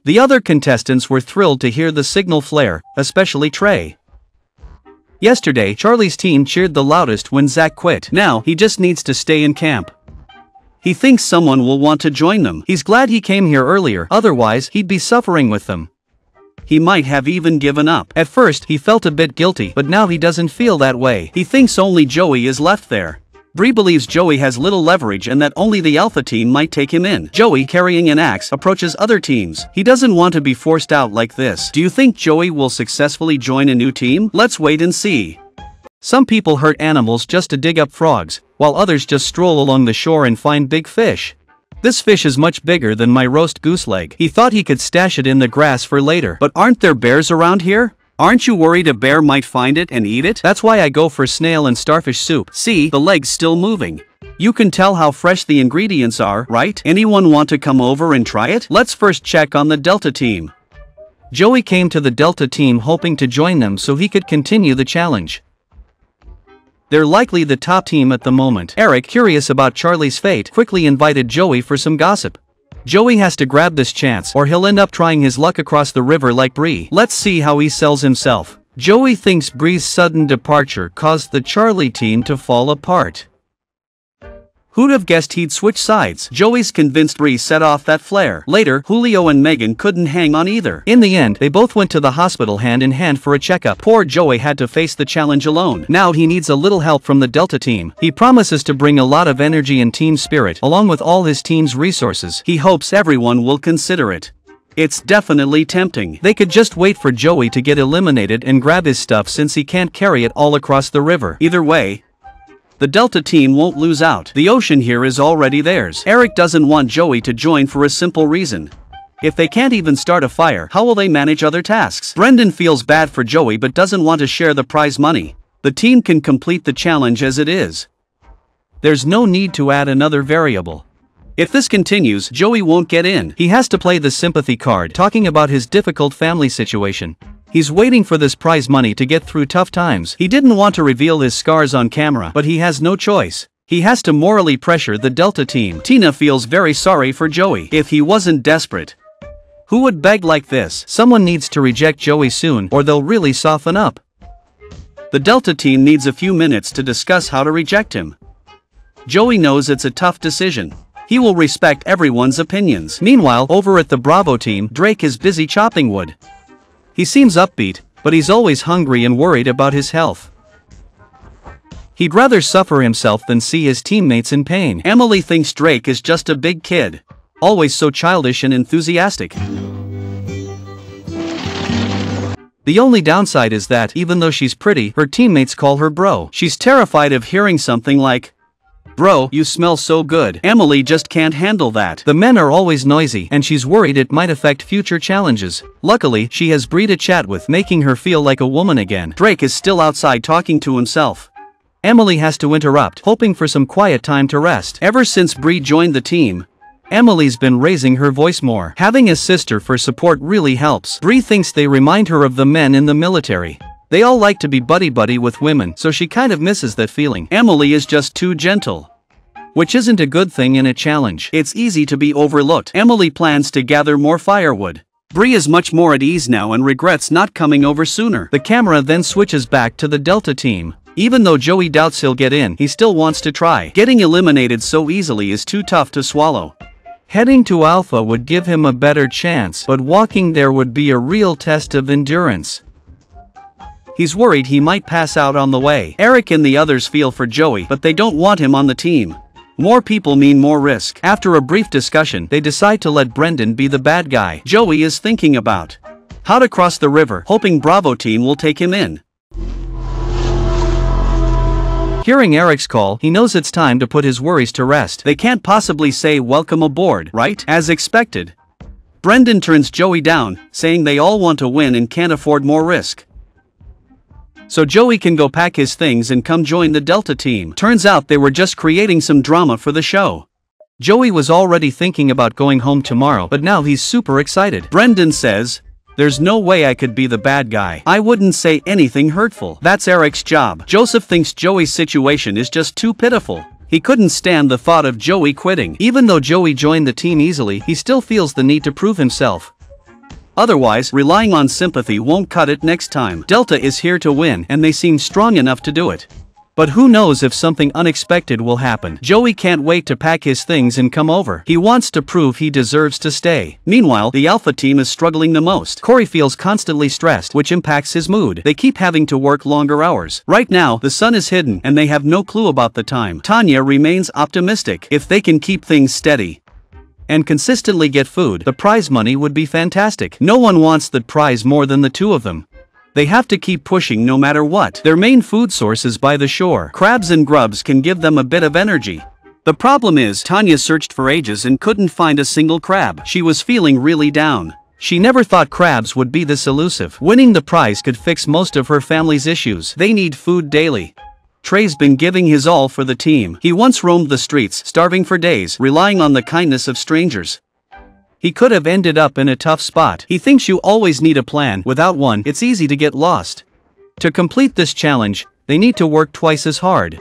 The other contestants were thrilled to hear the signal flare, especially Trey. Yesterday, Charlie's team cheered the loudest when Zach quit. Now, he just needs to stay in camp. He thinks someone will want to join them. He's glad he came here earlier, otherwise he'd be suffering with them. He might have even given up. At first, he felt a bit guilty, but now he doesn't feel that way. He thinks only Joey is left there. Bree believes Joey has little leverage and that only the Alpha team might take him in. Joey, carrying an axe, approaches other teams. He doesn't want to be forced out like this. Do you think Joey will successfully join a new team? Let's wait and see. Some people hurt animals just to dig up frogs, while others just stroll along the shore and find big fish. This fish is much bigger than my roast goose leg. He thought he could stash it in the grass for later. But aren't there bears around here? Aren't you worried a bear might find it and eat it? That's why I go for snail and starfish soup. See, the leg's still moving. You can tell how fresh the ingredients are, right? Anyone want to come over and try it? Let's first check on the Delta team. Joey came to the Delta team hoping to join them so he could continue the challenge. They're likely the top team at the moment. Eric, curious about Charlie's fate, quickly invited Joey for some gossip. Joey has to grab this chance or he'll end up trying his luck across the river like Bree. Let's see how he sells himself. Joey thinks Bree's sudden departure caused the Charlie team to fall apart. Who'd have guessed he'd switch sides? Joey's convinced Bree set off that flare. Later, Julio and Megan couldn't hang on either. In the end, they both went to the hospital hand in hand for a checkup. Poor Joey had to face the challenge alone. Now he needs a little help from the Delta team. He promises to bring a lot of energy and team spirit, along with all his team's resources. He hopes everyone will consider it. It's definitely tempting. They could just wait for Joey to get eliminated and grab his stuff since he can't carry it all across the river. Either way, the Delta team won't lose out. The ocean here is already theirs. Eric doesn't want Joey to join for a simple reason. If they can't even start a fire, how will they manage other tasks? Brendan feels bad for Joey but doesn't want to share the prize money. The team can complete the challenge as it is. There's no need to add another variable. If this continues, Joey won't get in. He has to play the sympathy card, talking about his difficult family situation. He's waiting for this prize money to get through tough times. He didn't want to reveal his scars on camera, but he has no choice. He has to morally pressure the Delta team. Tina feels very sorry for Joey. If he wasn't desperate, who would beg like this? Someone needs to reject Joey soon, or they'll really soften up. The Delta team needs a few minutes to discuss how to reject him. Joey knows it's a tough decision. He will respect everyone's opinions. Meanwhile, over at the Bravo team, Drake is busy chopping wood. He seems upbeat, but he's always hungry and worried about his health. He'd rather suffer himself than see his teammates in pain. Emily thinks Drake is just a big kid, always so childish and enthusiastic. The only downside is that, even though she's pretty, her teammates call her bro. She's terrified of hearing something like, "Bro, you smell so good." Emily just can't handle that. The men are always noisy, and she's worried it might affect future challenges. Luckily, she has Bree to chat with, making her feel like a woman again. Drake is still outside talking to himself. Emily has to interrupt, hoping for some quiet time to rest. Ever since Bree joined the team, Emily's been raising her voice more. Having a sister for support really helps. Bree thinks they remind her of the men in the military. They all like to be buddy-buddy with women, so she kind of misses that feeling. Emily is just too gentle, which isn't a good thing in a challenge. It's easy to be overlooked. Emily plans to gather more firewood. Bree is much more at ease now and regrets not coming over sooner. The camera then switches back to the Delta team. Even though Joey doubts he'll get in, he still wants to try. Getting eliminated so easily is too tough to swallow. Heading to Alpha would give him a better chance, but walking there would be a real test of endurance. He's worried he might pass out on the way. Eric and the others feel for Joey, but they don't want him on the team. More people mean more risk. After a brief discussion, they decide to let Brendan be the bad guy. Joey is thinking about how to cross the river, hoping Bravo team will take him in. Hearing Eric's call, he knows it's time to put his worries to rest. They can't possibly say welcome aboard, right? As expected, Brendan turns Joey down, saying they all want to win and can't afford more risk. So Joey can go pack his things and come join the Delta team. Turns out they were just creating some drama for the show. Joey was already thinking about going home tomorrow, but now he's super excited. Brendan says, "There's no way I could be the bad guy. I wouldn't say anything hurtful. That's Eric's job." Joseph thinks Joey's situation is just too pitiful. He couldn't stand the thought of Joey quitting. Even though Joey joined the team easily, he still feels the need to prove himself. Otherwise, relying on sympathy won't cut it next time. Delta is here to win, and they seem strong enough to do it. But who knows if something unexpected will happen. Joey can't wait to pack his things and come over. He wants to prove he deserves to stay. Meanwhile, the Alpha team is struggling the most. Corey feels constantly stressed, which impacts his mood. They keep having to work longer hours. Right now, the sun is hidden, and they have no clue about the time. Tanya remains optimistic. If they can keep things steady and consistently get food, the prize money would be fantastic. No one wants that prize more than the two of them. They have to keep pushing no matter what. Their main food source is by the shore. Crabs and grubs can give them a bit of energy. The problem is, Tanya searched for ages and couldn't find a single crab. She was feeling really down. She never thought crabs would be this elusive. Winning the prize could fix most of her family's issues. They need food daily. Trey's been giving his all for the team. He once roamed the streets, starving for days, relying on the kindness of strangers. He could have ended up in a tough spot. He thinks you always need a plan. Without one, it's easy to get lost. To complete this challenge, they need to work twice as hard.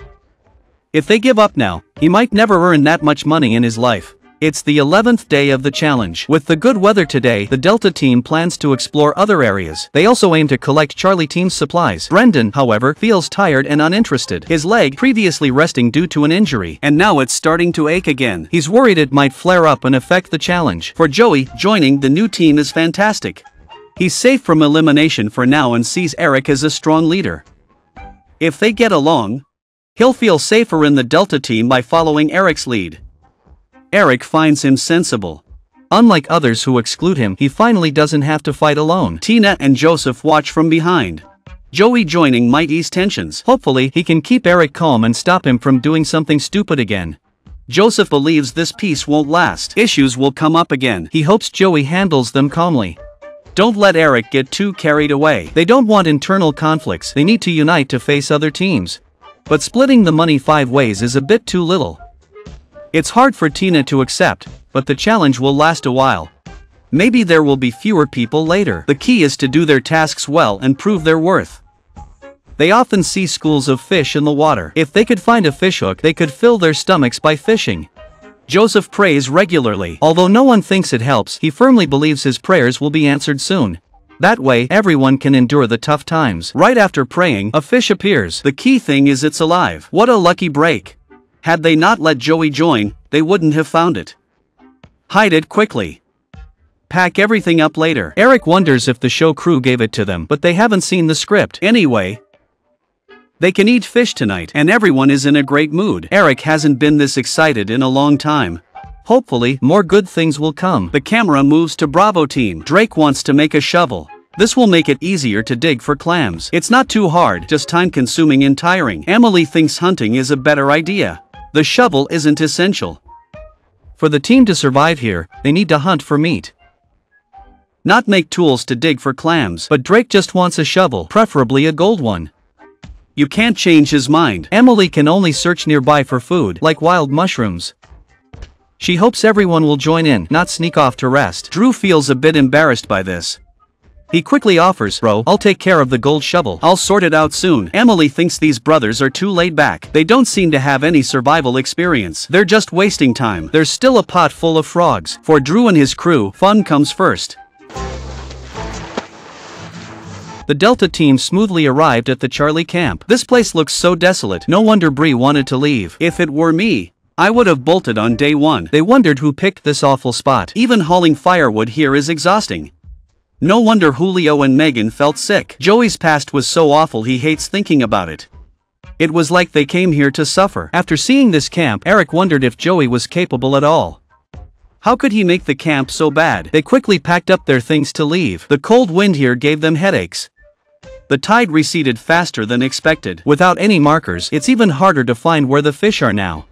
If they give up now, he might never earn that much money in his life. It's the 11th day of the challenge. With the good weather today, the Delta team plans to explore other areas. They also aim to collect Charlie team's supplies. Brendan, however, feels tired and uninterested. His leg, previously resting due to an injury, and now it's starting to ache again. He's worried it might flare up and affect the challenge. For Joey, joining the new team is fantastic. He's safe from elimination for now and sees Eric as a strong leader. If they get along, he'll feel safer in the Delta team by following Eric's lead. Eric finds him sensible. Unlike others who exclude him, he finally doesn't have to fight alone. Tina and Joseph watch from behind. Joey joining might ease tensions. Hopefully, he can keep Eric calm and stop him from doing something stupid again. Joseph believes this peace won't last. Issues will come up again. He hopes Joey handles them calmly. Don't let Eric get too carried away. They don't want internal conflicts. They need to unite to face other teams. But splitting the money 5 ways is a bit too little. It's hard for Tina to accept, but the challenge will last a while. Maybe there will be fewer people later. The key is to do their tasks well and prove their worth. They often see schools of fish in the water. If they could find a fishhook, they could fill their stomachs by fishing. Joseph prays regularly. Although no one thinks it helps, he firmly believes his prayers will be answered soon. That way, everyone can endure the tough times. Right after praying, a fish appears. The key thing is it's alive. What a lucky break. Had they not let Joey join, they wouldn't have found it. Hide it quickly. Pack everything up later. Eric wonders if the show crew gave it to them, but they haven't seen the script. Anyway, they can eat fish tonight, and everyone is in a great mood. Eric hasn't been this excited in a long time. Hopefully, more good things will come. The camera moves to Bravo team. Drake wants to make a shovel. This will make it easier to dig for clams. It's not too hard, just time-consuming and tiring. Emily thinks hunting is a better idea. The shovel isn't essential. For the team to survive here, they need to hunt for meat. Not make tools to dig for clams. But Drake just wants a shovel, preferably a gold one. You can't change his mind. Emily can only search nearby for food, like wild mushrooms. She hopes everyone will join in, not sneak off to rest. Drew feels a bit embarrassed by this. He quickly offers, "Bro, I'll take care of the gold shovel. I'll sort it out soon." Emily thinks these brothers are too laid back. They don't seem to have any survival experience. They're just wasting time. There's still a pot full of frogs. For Drew and his crew, fun comes first. The Delta team smoothly arrived at the Charlie camp. This place looks so desolate. No wonder Bree wanted to leave. If it were me, I would have bolted on day one. They wondered who picked this awful spot. Even hauling firewood here is exhausting. No wonder Julio and Megan felt sick. Joey's past was so awful he hates thinking about it. It was like they came here to suffer. After seeing this camp, Eric wondered if Joey was capable at all. How could he make the camp so bad? They quickly packed up their things to leave. The cold wind here gave them headaches. The tide receded faster than expected. Without any markers, it's even harder to find where the fish are now.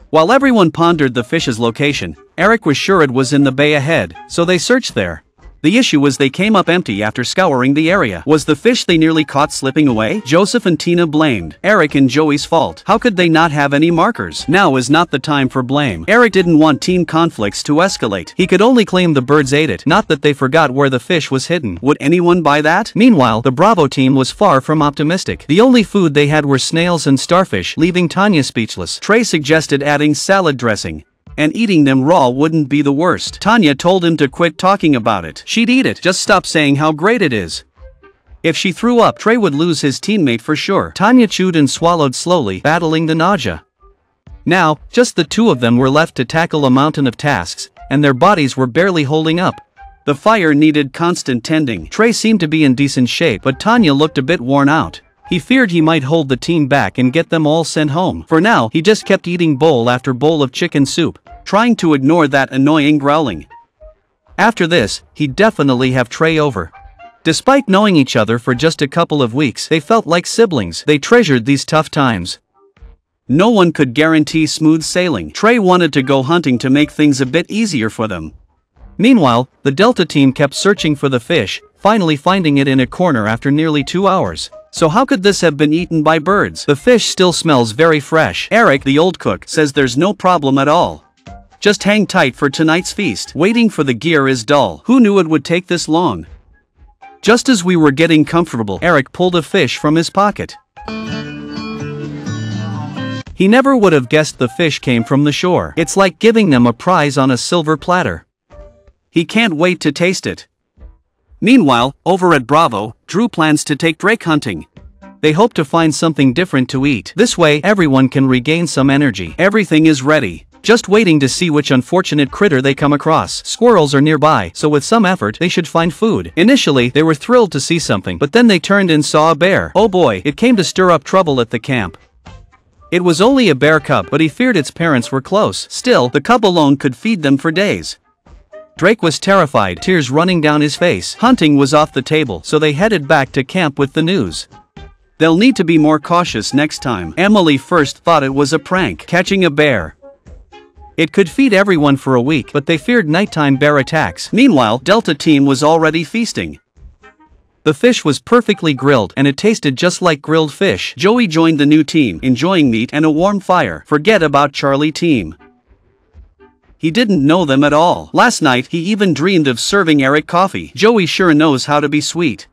While everyone pondered the fish's location, Eric was sure it was in the bay ahead, so they searched there. The issue was they came up empty after scouring the area. Was the fish they nearly caught slipping away? Joseph and Tina blamed Eric and Joey's fault. How could they not have any markers? Now is not the time for blame. Eric didn't want team conflicts to escalate. He could only claim the birds ate it, not that they forgot where the fish was hidden. Would anyone buy that? Meanwhile, the Bravo team was far from optimistic. The only food they had were snails and starfish, leaving Tanya speechless. Trey suggested adding salad dressing. And eating them raw wouldn't be the worst. Tanya told him to quit talking about it. She'd eat it. Just stop saying how great it is. If she threw up, Trey would lose his teammate for sure. Tanya chewed and swallowed slowly, battling the nausea. Now, just the two of them were left to tackle a mountain of tasks, and their bodies were barely holding up. The fire needed constant tending. Trey seemed to be in decent shape, but Tanya looked a bit worn out. He feared he might hold the team back and get them all sent home. For now, he just kept eating bowl after bowl of chicken soup, trying to ignore that annoying growling. After this, he'd definitely have Trey over. Despite knowing each other for just a couple of weeks, they felt like siblings. They treasured these tough times. No one could guarantee smooth sailing. Trey wanted to go hunting to make things a bit easier for them. Meanwhile, the Delta team kept searching for the fish, finally finding it in a corner after nearly 2 hours. So how could this have been eaten by birds? The fish still smells very fresh. Eric, the old cook, says there's no problem at all. Just hang tight for tonight's feast. Waiting for the gear is dull. Who knew it would take this long? Just as we were getting comfortable, Eric pulled a fish from his pocket. He never would have guessed the fish came from the shore. It's like giving them a prize on a silver platter. He can't wait to taste it. Meanwhile, over at Bravo, Drew plans to take Drake hunting. They hope to find something different to eat. This way, everyone can regain some energy. Everything is ready, just waiting to see which unfortunate critter they come across. Squirrels are nearby, so with some effort, they should find food. Initially, they were thrilled to see something, but then they turned and saw a bear. Oh boy, it came to stir up trouble at the camp. It was only a bear cub, but he feared its parents were close. Still, the cub alone could feed them for days. Drake was terrified, tears running down his face. Hunting was off the table, so they headed back to camp with the news. They'll need to be more cautious next time. Emily first thought it was a prank, catching a bear. It could feed everyone for a week, but they feared nighttime bear attacks. Meanwhile, Delta team was already feasting. The fish was perfectly grilled, and it tasted just like grilled fish. Joey joined the new team, enjoying meat and a warm fire. Forget about Charlie team. He didn't know them at all. Last night, he even dreamed of serving Eric coffee. Joey sure knows how to be sweet.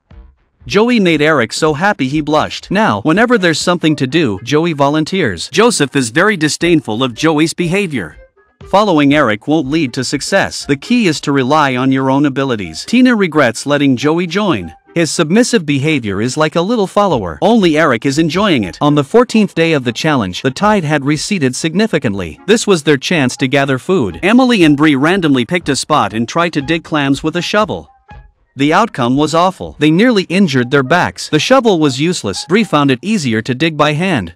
Joey made Eric so happy he blushed. Now, whenever there's something to do, Joey volunteers. Joseph is very disdainful of Joey's behavior. Following Eric won't lead to success. The key is to rely on your own abilities. Tina regrets letting Joey join. His submissive behavior is like a little follower. Only Eric is enjoying it. On the 14th day of the challenge, the tide had receded significantly. This was their chance to gather food. Emily and Bree randomly picked a spot and tried to dig clams with a shovel. The outcome was awful. They nearly injured their backs. The shovel was useless. Bree found it easier to dig by hand.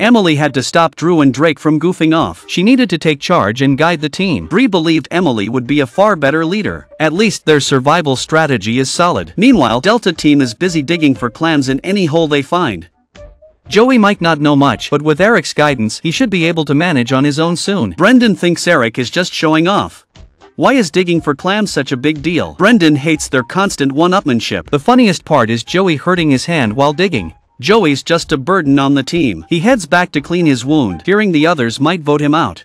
Emily had to stop Drew and Drake from goofing off. She needed to take charge and guide the team. Bree believed Emily would be a far better leader. At least their survival strategy is solid. Meanwhile, Delta team is busy digging for clams in any hole they find. Joey might not know much, but with Eric's guidance, he should be able to manage on his own soon. Brendan thinks Eric is just showing off. Why is digging for clams such a big deal? Brendan hates their constant one-upmanship. The funniest part is Joey hurting his hand while digging. Joey's just a burden on the team. He heads back to clean his wound, fearing the others might vote him out.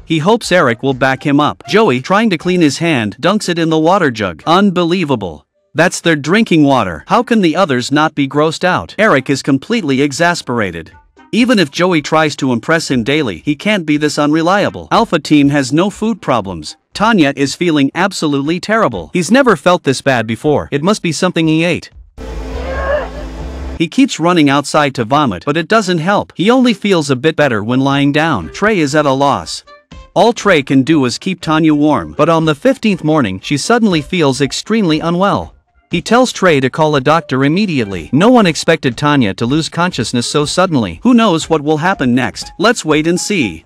He hopes Eric will back him up. Joey, trying to clean his hand, dunks it in the water jug. Unbelievable. That's their drinking water. How can the others not be grossed out? Eric is completely exasperated. Even if Joey tries to impress him daily, he can't be this unreliable. Alpha team has no food problems. Tanya is feeling absolutely terrible. He's never felt this bad before. It must be something he ate. He keeps running outside to vomit, but it doesn't help. He only feels a bit better when lying down. Trey is at a loss. All Trey can do is keep Tanya warm. But on the 15th morning, she suddenly feels extremely unwell. He tells Trey to call a doctor immediately. No one expected Tanya to lose consciousness so suddenly. Who knows what will happen next? Let's wait and see.